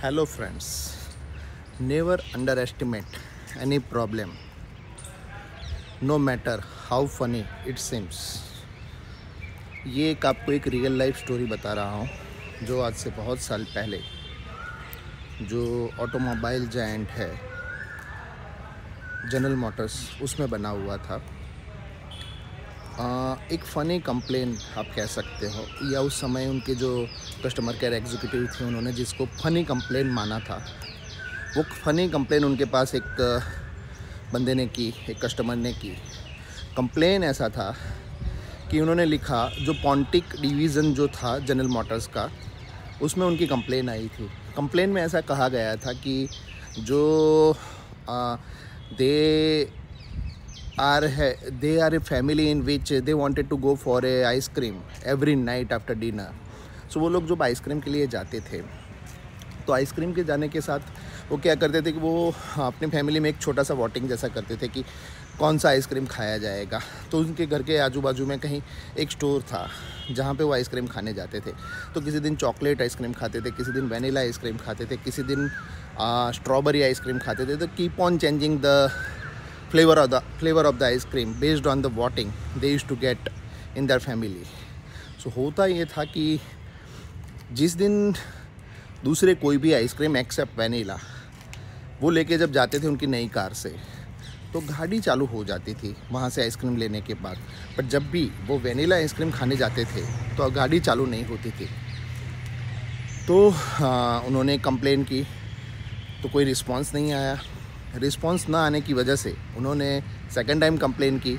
Hello friends, never underestimate any problem, no matter how funny it seems। ये आपको एक real life story बता रहा हूँ जो आज से बहुत साल पहले जो ऑटोमोबाइल जायंट है जनरल मोटर्स उसमें बना हुआ था। एक फ़नी कंप्लेन आप कह सकते हो, या उस समय उनके जो कस्टमर केयर एग्जीक्यूटिव थे उन्होंने जिसको फ़नी कंप्लेन माना था, वो फ़नी कंप्लेन उनके पास एक बंदे ने की, एक कस्टमर ने की। कंप्लेन ऐसा था कि उन्होंने लिखा, जो पॉन्टिक डिवीज़न जो था जनरल मोटर्स का, उसमें उनकी कंप्लेन आई थी। कंप्लेन में ऐसा कहा गया था कि जो they are a family in which they wanted to go for a ice cream every night after dinner। सो वो लोग जब आइसक्रीम के लिए जाते थे तो आइसक्रीम के जाने के साथ वो क्या करते थे कि वो अपनी फैमिली में एक छोटा सा वोटिंग जैसा करते थे कि कौन सा आइसक्रीम खाया जाएगा। तो उनके घर के आजू बाजू में कहीं एक स्टोर था जहाँ पे वो आइसक्रीम खाने जाते थे। तो किसी दिन चॉकलेट आइसक्रीम खाते थे, किसी दिन वनीला आइसक्रीम खाते थे, किसी दिन स्ट्रॉबेरी आइसक्रीम खाते थे। तो keep on changing the flavor of the ice cream based on the voting they used to get in their family। So होता ये था कि जिस दिन दूसरे कोई भी आइसक्रीम एक्सेप्ट वनीला वो लेके जब जाते थे उनकी नई कार से, तो गाड़ी चालू हो जाती थी वहाँ से आइसक्रीम लेने के बाद। पर जब भी वो वनीला आइसक्रीम खाने जाते थे तो गाड़ी चालू नहीं होती थी। तो उन्होंने कंप्लेन की तो कोई रिस्पांस नहीं आया। रिस्पांस ना आने की वजह से उन्होंने सेकंड टाइम कंप्लेन की।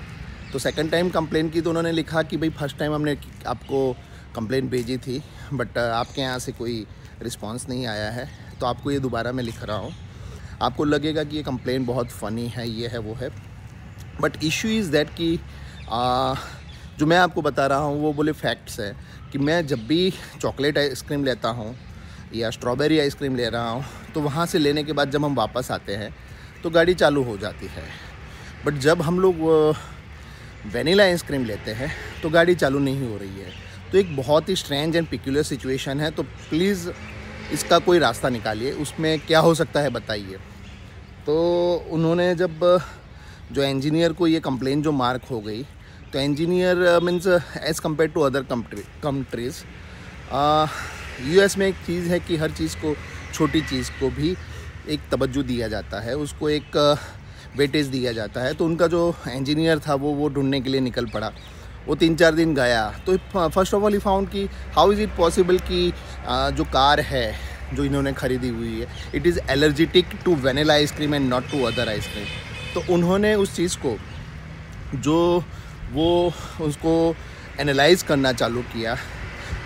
तो सेकंड टाइम कंप्लेन की तो उन्होंने लिखा कि भाई फर्स्ट टाइम हमने आपको कंप्लेन भेजी थी बट आपके यहाँ से कोई रिस्पांस नहीं आया है, तो आपको ये दोबारा मैं लिख रहा हूँ। आपको लगेगा कि ये कंप्लेन बहुत फ़नी है, ये है वो है, बट इशू इज़ दैट कि जो मैं आपको बता रहा हूँ वो बोले फैक्ट्स है कि मैं जब भी चॉकलेट आइसक्रीम लेता हूँ या स्ट्रॉबेरी आइसक्रीम ले रहा हूँ तो वहाँ से लेने के बाद जब हम वापस आते हैं तो गाड़ी चालू हो जाती है। बट जब हम लोग वनीला आइसक्रीम लेते हैं तो गाड़ी चालू नहीं हो रही है। तो एक बहुत ही स्ट्रेंज एंड पिक्यूलर सिचुएशन है। तो प्लीज़ इसका कोई रास्ता निकालिए, उसमें क्या हो सकता है बताइए। तो उन्होंने जब जो इंजीनियर को ये कंप्लेन जो मार्क हो गई, तो engineer means as compare to other countries, US में एक चीज़ है कि हर चीज़ को, छोटी चीज़ को भी एक तवज्जो दिया जाता है, उसको एक वेटेज दिया जाता है। तो उनका जो इंजीनियर था वो ढूंढने के लिए निकल पड़ा। वो 3-4 दिन गया तो फर्स्ट ऑफ ऑल ही फाउंड कि हाउ इज़ इट पॉसिबल कि जो कार है जो इन्होंने ख़रीदी हुई है, it is allergic to vanilla ice cream and not to other ice cream. तो उन्होंने उस चीज़ को उसको एनालाइज़ करना चालू किया।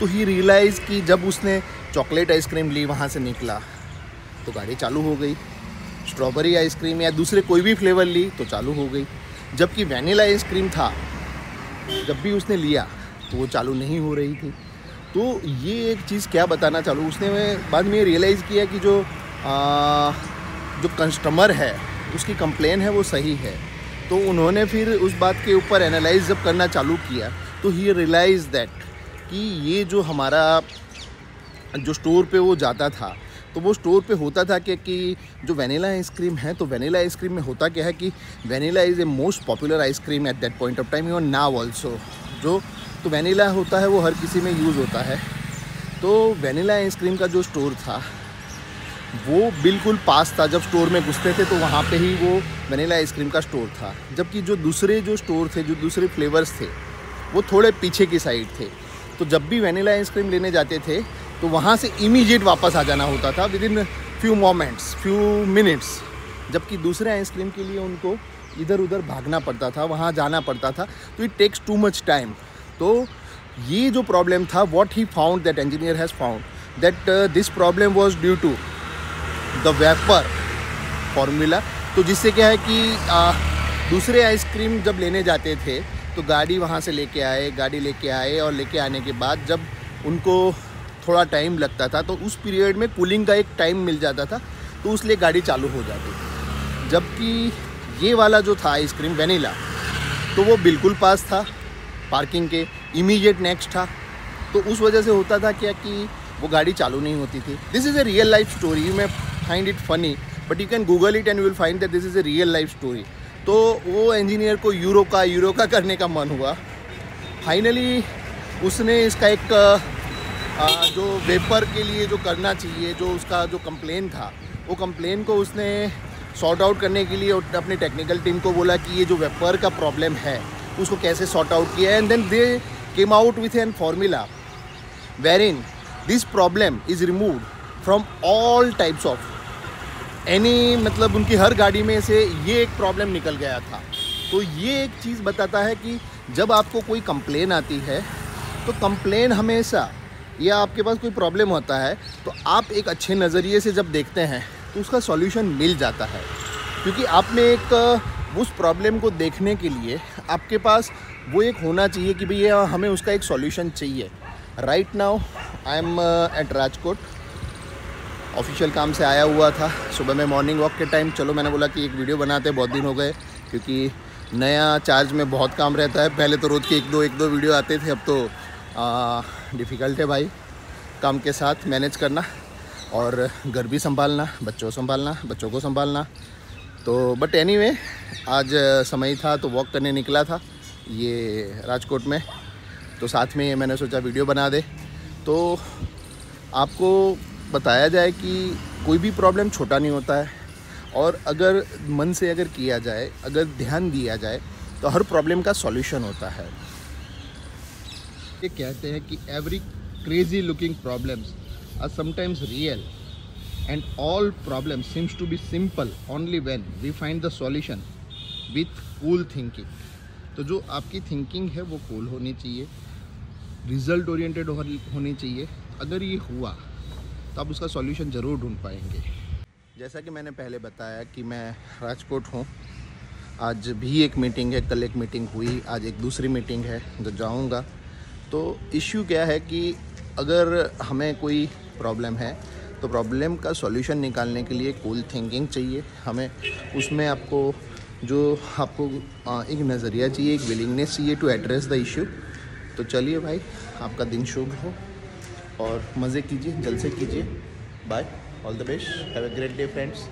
तो ही रियलाइज़ कि जब उसने चॉकलेट आइसक्रीम ली, वहाँ से निकला तो गाड़ी चालू हो गई। स्ट्रॉबेरी आइसक्रीम या दूसरे कोई भी फ्लेवर ली तो चालू हो गई। जबकि वनीला आइसक्रीम था, जब भी उसने लिया तो वो चालू नहीं हो रही थी। तो ये एक चीज़ क्या बताना चालू, उसने बाद में रियलाइज़ किया कि जो कस्टमर है उसकी कंप्लेन है वो सही है। तो उन्होंने फिर उस बात के ऊपर एनालाइज जब करना चालू किया तो ही रियलाइज़ दैट कि ये जो हमारा जो स्टोर पे वो जाता था, तो वो स्टोर पे होता था कि जो वनीला आइसक्रीम है, तो वनीला आइसक्रीम में होता क्या है कि vanilla is a most popular ice cream at that point of time, even now also. तो वनीला होता है वो हर किसी में यूज़ होता है। तो वनीला आइसक्रीम का जो स्टोर था वो बिल्कुल पास था। जब स्टोर में घुसते थे तो वहाँ पे ही वो वनीला आइसक्रीम का स्टोर था। जबकि जो दूसरे जो स्टोर थे, जो दूसरे फ्लेवर्स थे, वो थोड़े पीछे की साइड थे। तो जब भी वनीला आइसक्रीम लेने जाते थे तो वहाँ से इमीडिएट वापस आ जाना होता था विद इन फ्यू मिनट्स। जबकि दूसरे आइसक्रीम के लिए उनको इधर उधर भागना पड़ता था, वहाँ जाना पड़ता था। तो it takes too much time. तो ये जो प्रॉब्लम था, what he found, that engineer has found that this problem was due to the vapour formula. तो जिससे क्या है कि दूसरे आइसक्रीम जब लेने जाते थे तो गाड़ी वहाँ से लेके आए और लेके आने के बाद जब उनको थोड़ा टाइम लगता था तो उस पीरियड में कूलिंग का एक टाइम मिल जाता था, तो उसलिए गाड़ी चालू हो जाती थी। जबकि ये वाला जो था आइसक्रीम वनीला, तो वो बिल्कुल पास था, पार्किंग के इमीडिएट नेक्स्ट था। तो उस वजह से होता था क्या कि वो गाड़ी चालू नहीं होती थी। This is a real life story. You may find it funny but you can Google it and you will find that this is a real life story. तो वो इंजीनियर को यूरोका करने का मन हुआ। फाइनली उसने इसका एक जो वेपर के लिए जो करना चाहिए, जो उसका जो कंप्लेन था, वो कंप्लेन को उसने सॉर्ट आउट करने के लिए अपनी टेक्निकल टीम को बोला कि ये जो वेपर का प्रॉब्लम है उसको कैसे सॉर्ट आउट किया है। And then they came out with an formula wherein this problem is removed from all types of any, मतलब उनकी हर गाड़ी में से ये एक प्रॉब्लम निकल गया था। तो ये एक चीज़ बताता है कि जब आपको कोई कंप्लेन आती है तो कंप्लेन हमेशा, या आपके पास कोई प्रॉब्लम होता है तो आप एक अच्छे नज़रिए से जब देखते हैं तो उसका सॉल्यूशन मिल जाता है। क्योंकि आप में एक उस प्रॉब्लम को देखने के लिए आपके पास वो एक होना चाहिए कि भैया हमें उसका एक सॉल्यूशन चाहिए। Right now I am at Rajkot, official काम से आया हुआ था। सुबह में मॉर्निंग वॉक के टाइम चलो मैंने बोला कि एक वीडियो बनाते, बहुत दिन हो गए, क्योंकि नया चार्ज में बहुत काम रहता है। पहले तो रोज़ के एक दो वीडियो आते थे, अब तो डिफ़िकल्ट है भाई काम के साथ मैनेज करना, और घर भी संभालना, बच्चों को संभालना। तो बट एनीवे आज समय था तो वॉक करने निकला था ये राजकोट में, तो साथ में मैंने सोचा वीडियो बना दे। तो आपको बताया जाए कि कोई भी प्रॉब्लम छोटा नहीं होता है, और अगर मन से अगर किया जाए, अगर ध्यान दिया जाए तो हर प्रॉब्लम का सॉल्यूशन होता है। ये कहते हैं कि every crazy looking problems are sometimes real and all problems seems to be simple only when we find the solution with cool thinking. तो जो आपकी थिंकिंग है वो कूल होनी चाहिए, रिजल्ट ओरिएंटेड होनी चाहिए। अगर ये हुआ तो आप उसका सॉल्यूशन ज़रूर ढूंढ पाएंगे। जैसा कि मैंने पहले बताया कि मैं राजकोट हूँ, आज भी एक मीटिंग है, कल एक मीटिंग हुई, आज एक दूसरी मीटिंग है जो जाऊँगा। तो इश्यू क्या है कि अगर हमें कोई प्रॉब्लम है तो प्रॉब्लम का सॉल्यूशन निकालने के लिए कूल थिंकिंग चाहिए हमें। उसमें आपको एक नज़रिया चाहिए, एक विलिंगनेस चाहिए टू एड्रेस द इश्यू। तो चलिए भाई, आपका दिन शुभ हो और मज़े कीजिए, जलसे कीजिए। Bye, all the best, have a great day friends.